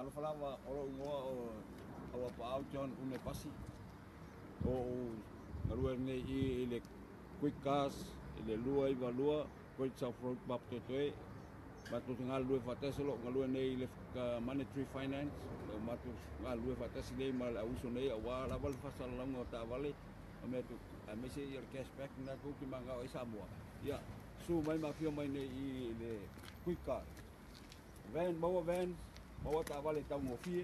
Kalau falava oro ngoa o pa John une pasi o ngalua nei I le quick cars le lua I valua ko South Road bap toe matu ngal lua fateselo ngalua nei le monetary finance matu ngal lua fatesi nei mal auso nei wa la val fasal longo ta vale metu mese ir cashback na ko ki manga o Samoa ya su mai mafia mai nei le quick car van bawa tak balik tahu ngopi,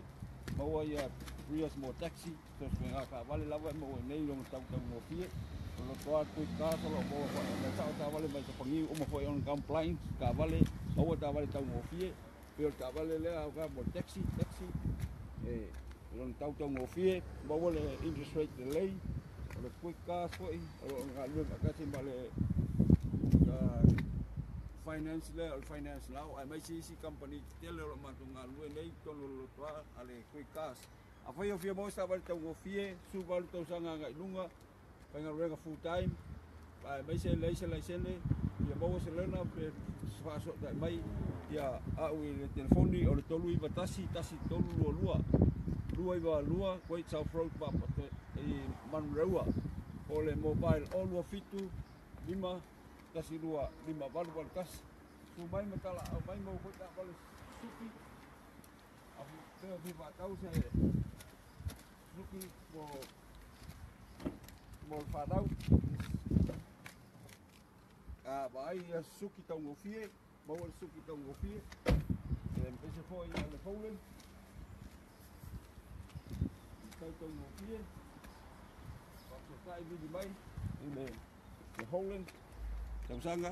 bawa ya Prius mau taxi, terus mengapa balik lawat mau nei long tahu ngopi, kalau tuan quick car kalau bawa tak balik macam pengi, for on compliance, tak balik, bawa tak balik tahu ngopi, biar tak balik le apa mau taxi, long tahu ngopi, bawa le interest rate delay, kalau quick car kalau ngalu kasih balik finance le or finance now I may see company tell lo matunga lu nei tonu tua ale quick cars apa yo fia mo sta bal tau fie su bal tau sanga ngai lunga penga renga full time I may say license ya bawa selena pe faso da mai ya au le telefoni o le tolu I batasi tasi tolu lua lua ko South Road ba I manreua o le mobile o lua fitu 5 kasi 5 balu kas sumai metala mai mau ko tak balu suki aku te tahu saya suki mo fadau bai suki tau ngofie mau suki tau ngofie empecé foi le Poland tau ngofie waktu kai di mai ini le Holland tau sanga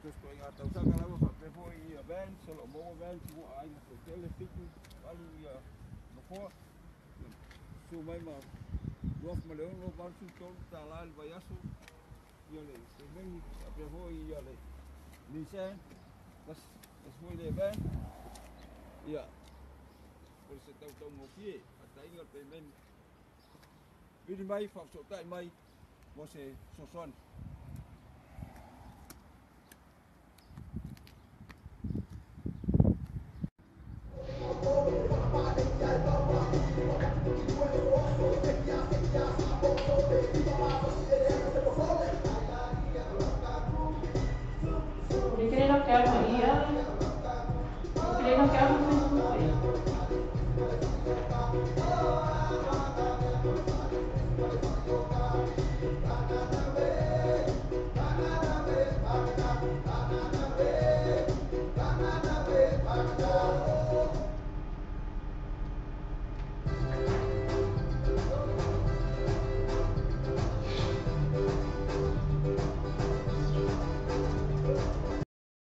terus ko ingat tau sanga lawa fa foi ia van solo mo van tu ai na tele fitu alu ia no for su mai ma Luaf Maleon lo barsu tol talal bayaso ia le vem a foi ia le Nissan das foi le van ia por se tau ngofie ata ingat pe men Bidi mai fa so tai mai mo se so son